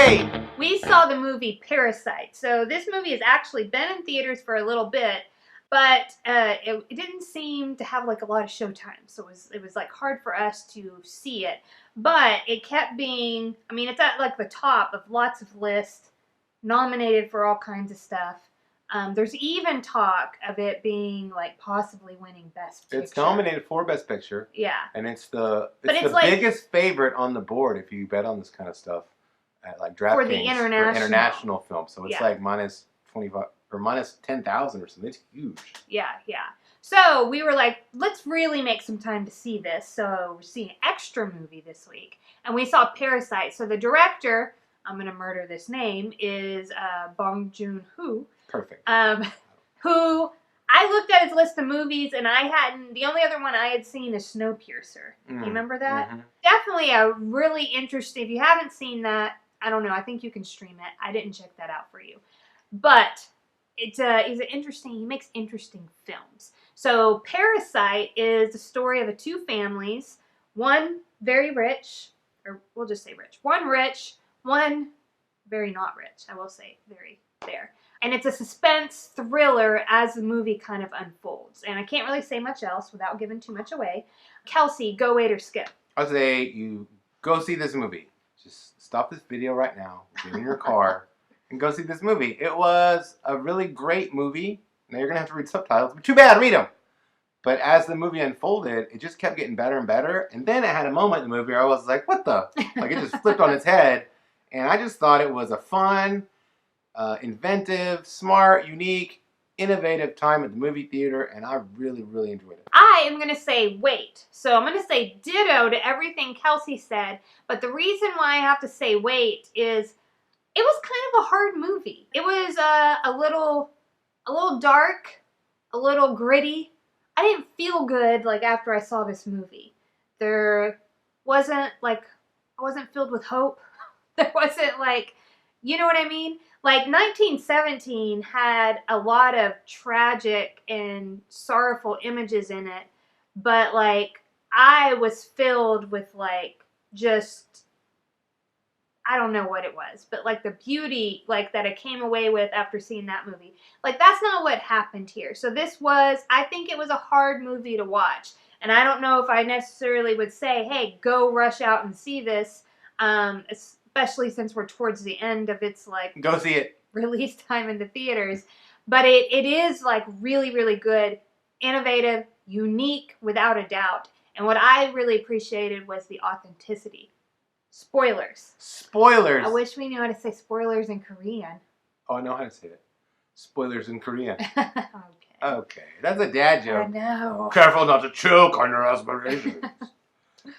Yay! We saw the movie Parasite. So this movie has actually been in theaters for a little bit, but it didn't seem to have like a lot of showtime. So it was like hard for us to see it. But it kept being, I mean, it's at like the top of lots of lists, nominated for all kinds of stuff. There's even talk of it being like possibly winning Best Picture. It's nominated for Best Picture. Yeah. And it's the like, biggest favorite on the board if you bet on this kind of stuff at like DraftKings for the international film. So it's like minus 25 or minus 10,000 or something. It's huge. Yeah. So we were like, let's really make some time to see this. So we're seeing an extra movie this week. And we saw Parasite. So the director, I'm going to murder this name, is Bong Joon Ho. Perfect. Who I looked at his list of movies and the only other one I had seen is Snowpiercer. You remember that? Mm-hmm. Definitely a really interesting, if you haven't seen that, I don't know, I think you can stream it. I didn't check that out for you. But he's interesting, he makes interesting films. So Parasite is the story of two families, one very rich, or we'll just say rich. One rich, one very not rich. I will say very there. And it's a suspense thriller as the movie kind of unfolds. And I can't really say much else without giving too much away. Kelsey, go, wait, or skip? I'll say you go see this movie. Just stop this video right now, get in your car, and go see this movie. It was a really great movie. Now you're going to have to read subtitles, but too bad, read them. But as the movie unfolded, it just kept getting better and better. And then it had a moment in the movie where I was like, what the? Like it just flipped on its head. And I just thought it was a fun, inventive, smart, unique, innovative time at the movie theater, and I really, really enjoyed it. I am going to say wait. So I'm going to say ditto to everything Kelsey said, but the reason why I have to say wait is it was kind of a hard movie. It was a little dark, a little gritty. I didn't feel good like after I saw this movie. I wasn't filled with hope. There wasn't like, you know what I mean? Like 1917 had a lot of tragic and sorrowful images in it, but like I was filled with like just, I don't know what it was, but like the beauty like that I came away with after seeing that movie. Like that's not what happened here. So I think it was a hard movie to watch. And I don't know if I necessarily would say, hey, go rush out and see this, especially since we're towards the end of its like go see it release time in the theaters. But it is like really, really good, innovative, unique without a doubt. And what I really appreciated was the authenticity. Spoilers. I wish we knew how to say spoilers in Korean. Oh, I know how to say it. Spoilers in Korean. Okay. That's a dad joke. I know. Careful not to choke on your aspirations.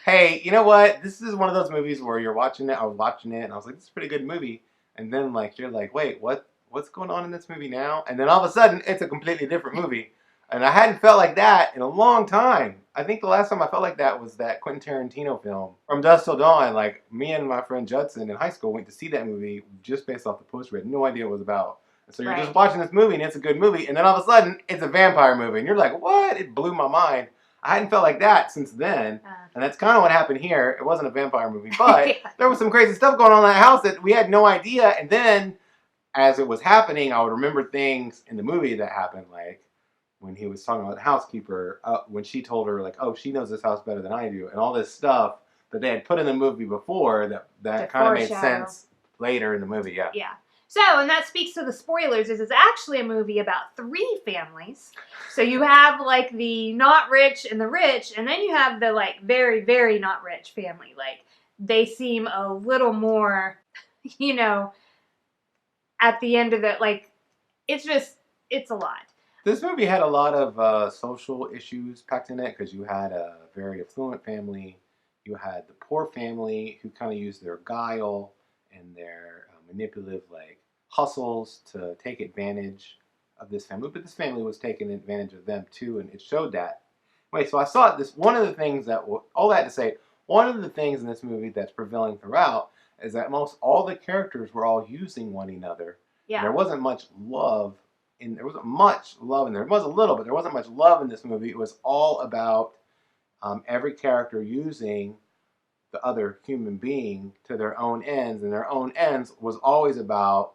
Hey, you know what? This is one of those movies where you're watching it. I was watching it, and I was like, "This is a pretty good movie." And then, like, you're like, "Wait, what's going on in this movie now?" And then all of a sudden, it's a completely different movie. And I hadn't felt like that in a long time. I think the last time I felt like that was that Quentin Tarantino film, From Dusk Till Dawn. Like, me and my friend Judson in high school went to see that movie just based off the poster. We had no idea what it was about. And so you're just watching this movie, and it's a good movie. And then all of a sudden, it's a vampire movie. And you're like, what? It blew my mind. I hadn't felt like that since then, and that's kind of what happened here. It wasn't a vampire movie, but there was some crazy stuff going on in that house that we had no idea, and then, as it was happening, I would remember things in the movie that happened, like when he was talking about the housekeeper, when she told her, like, oh, she knows this house better than I do, and all this stuff that they had put in the movie before that kind of made sense later in the movie, yeah. So, and that speaks to the spoilers, is it's actually a movie about three families. So you have like the not rich and the rich, and then you have the like very, very not rich family. Like they seem a little more, you know, at the end of it, like it's a lot. This movie had a lot of social issues packed in it because you had a very affluent family. You had the poor family who kind of used their guile and their manipulative like hustles to take advantage of this family, but this family was taking advantage of them too, and it showed that. Wait, so I saw this. One of the things one of the things in this movie that's prevailing throughout is that most all the characters were all using one another. Yeah. There wasn't much love there wasn't much love in there. There was a little, but there wasn't much love in this movie. It was all about every character using the other human being to their own ends, and their own ends was always about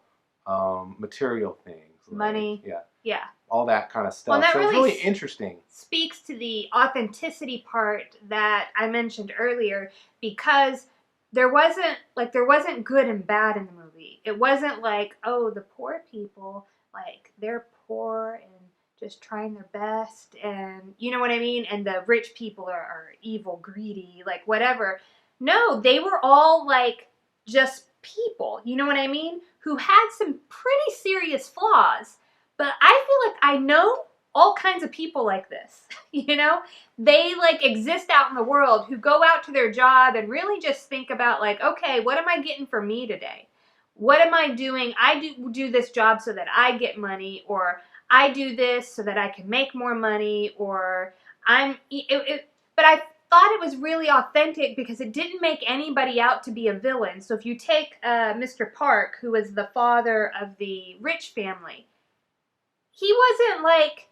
material things, like, money. Yeah. all that kind of stuff. Well, that so really it's really interesting. Speaks to the authenticity part that I mentioned earlier, because there wasn't good and bad in the movie. It wasn't like, oh, the poor people, like, they're poor and just trying their best, and you know what I mean, and the rich people are evil, greedy, like whatever. No, they were all like just people, you know what I mean, who had some pretty serious flaws. But I feel like I know all kinds of people like this. You know, they like exist out in the world, who go out to their job and really just think about like, okay, what am I getting for me today? What am I doing? I do this job so that I get money, or I do this so that I can make more money, or but I thought it was really authentic because it didn't make anybody out to be a villain. So if you take Mr. Park, who was the father of the rich family, he wasn't like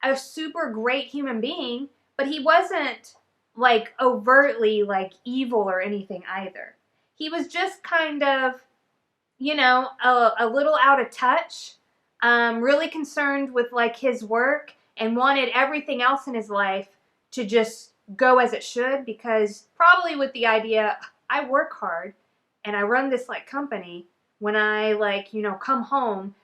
a super great human being, but he wasn't like overtly like evil or anything either. He was just kind of, you know, a little out of touch, really concerned with like his work, and wanted everything else in his life to just go as it should, because probably with the idea, I work hard and I run this like company. When I like, you know, come home,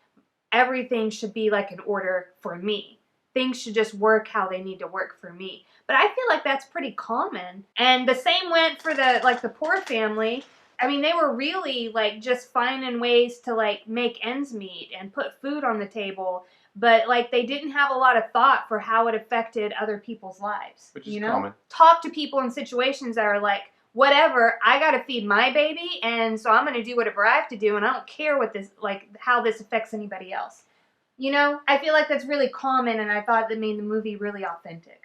everything should be like in order for me. Things should just work how they need to work for me. But I feel like that's pretty common. And the same went for the poor family. I mean, they were really like just finding ways to like make ends meet and put food on the table, but like they didn't have a lot of thought for how it affected other people's lives. Which is you know, common. Talk to people in situations that are like, whatever, I gotta feed my baby, and so I'm gonna do whatever I have to do, and I don't care what this like how this affects anybody else. You know, I feel like that's really common, and I thought that made the movie really authentic.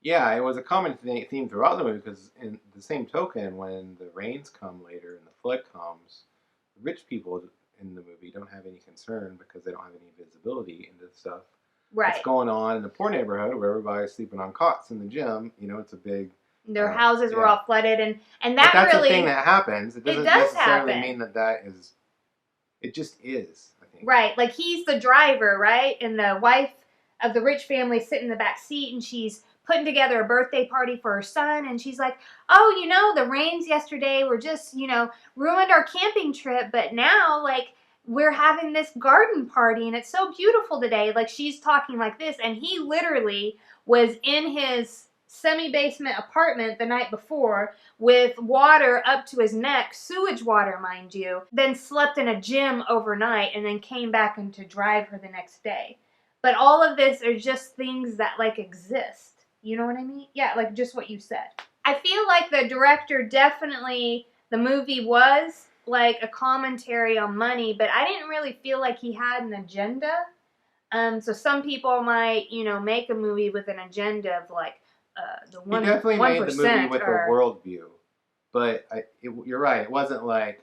Yeah, it was a common theme throughout the movie, because in the same token, when the rains come later and the flood comes, the rich people in the movie don't have any concern because they don't have any visibility into stuff that's going on in the poor neighborhood where everybody's sleeping on cots in the gym. You know, it's a big... Their houses were all flooded, and that but that's really... a thing that happens. It doesn't necessarily mean that is... It just is, I think. Right, like he's the driver, right? And the wife of the rich family sitting in the back seat, and she's putting together a birthday party for her son, and she's like, oh, you know, the rains yesterday were just, you know, ruined our camping trip, but now, like, we're having this garden party, and it's so beautiful today. Like, she's talking like this, and he literally was in his semi-basement apartment the night before with water up to his neck, sewage water, mind you, then slept in a gym overnight, and then came back and to drive her the next day. But all of this are just things that, like, exist. You know what I mean? Yeah, like just what you said. I feel like the director definitely, the movie was like a commentary on money, but I didn't really feel like he had an agenda. So some people might, you know, make a movie with an agenda of like the 1%. He definitely made the movie with a worldview. But you're right, it wasn't like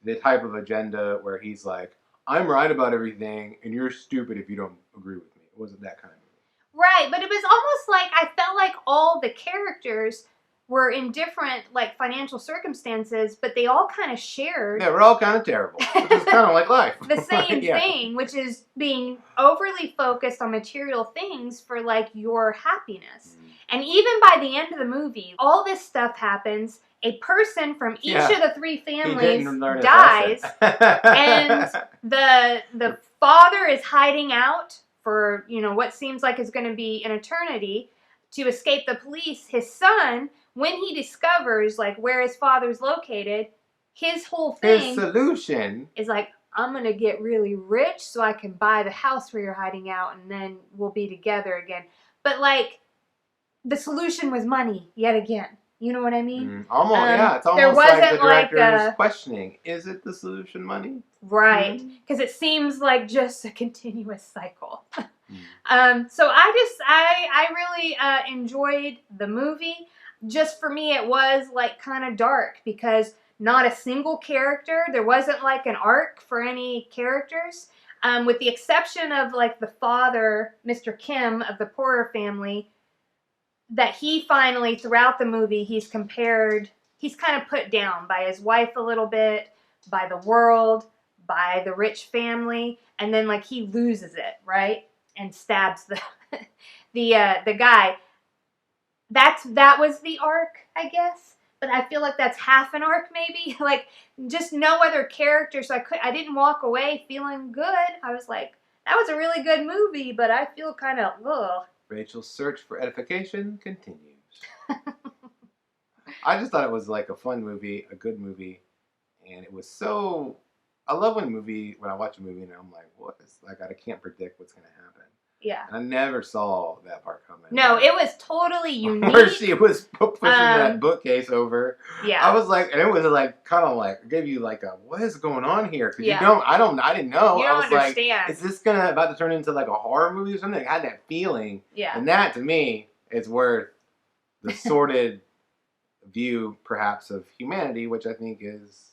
the type of agenda where he's like, I'm right about everything and you're stupid if you don't agree with me. It wasn't that kind of movie. Right, but it was almost like I felt like all the characters were in different like financial circumstances, but they all kind of shared. Yeah, we're all kind of terrible, which is kind of like life. The same thing, which is being overly focused on material things for like your happiness. And even by the end of the movie, all this stuff happens. A person from each of the three families dies, and the father is hiding out for, you know, what seems like is going to be an eternity to escape the police. His son, when he discovers like where his father's located, his whole thing, his solution is like, I'm going to get really rich so I can buy the house where you're hiding out, and then we'll be together again. But like, the solution was money yet again. You know what I mean? Almost, yeah. It's almost like the director is questioning, is it the solution money? Right. Because it seems like just a continuous cycle. So I really enjoyed the movie. Just for me, it was like kind of dark because not a single character, there wasn't like an arc for any characters. With the exception of like the father, Mr. Kim of the poorer family, that he finally, throughout the movie, he's compared he's kind of put down by his wife a little bit, by the world, by the rich family, and then like he loses it, right? And stabs the the guy. That was the arc, I guess. But I feel like that's half an arc, maybe. Like just no other character, so I didn't walk away feeling good. I was like, that was a really good movie, but I feel kind of ugh. Rachel's search for edification continues. I just thought it was like a fun movie, a good movie, and it was so. I love when I watch a movie and I'm like, what is like I can't predict what's gonna happen. Yeah. And I never saw that part coming. No, it was totally unique. Where she was pushing that bookcase over. Yeah. I was like, and it was like kind of like gave you like a what is going on here? Because yeah. I didn't know. You I don't was understand. like, is this about to turn into like a horror movie or something? I had that feeling. Yeah. And that to me is worth the sordid view, perhaps, of humanity, which I think is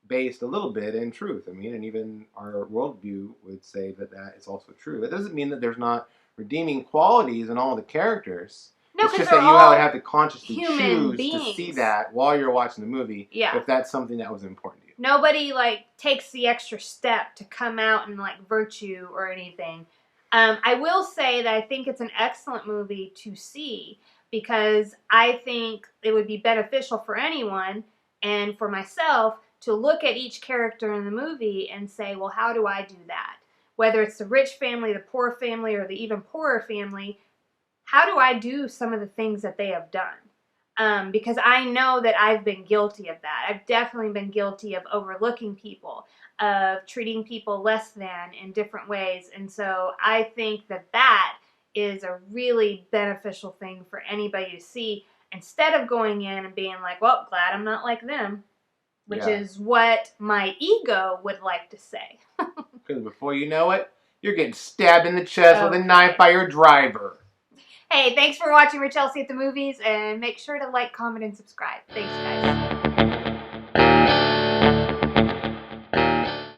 based a little bit in truth. I mean, and even our worldview would say that is also true. It doesn't mean that there's not redeeming qualities in all the characters. No, it's just that you would have to consciously choose beings. to see that while you're watching the movie. Yeah. If that's something that was important to you. Nobody like takes the extra step to come out and like virtue or anything. I will say that I think it's an excellent movie to see because I think it would be beneficial for anyone and for myself to look at each character in the movie and say, well, how do I do that? Whether it's the rich family, the poor family, or the even poorer family, how do I do some of the things that they have done? Because I know that I've been guilty of that. I've definitely been guilty of overlooking people, of treating people less than in different ways. And so I think that is a really beneficial thing for anybody to see instead of going in and being like, well, glad I'm not like them. Which is what my ego would like to say. Because before you know it, you're getting stabbed in the chest with a knife by your driver. Hey, thanks for watching Rachelsey at the Movies, and make sure to like, comment, and subscribe. Thanks, guys.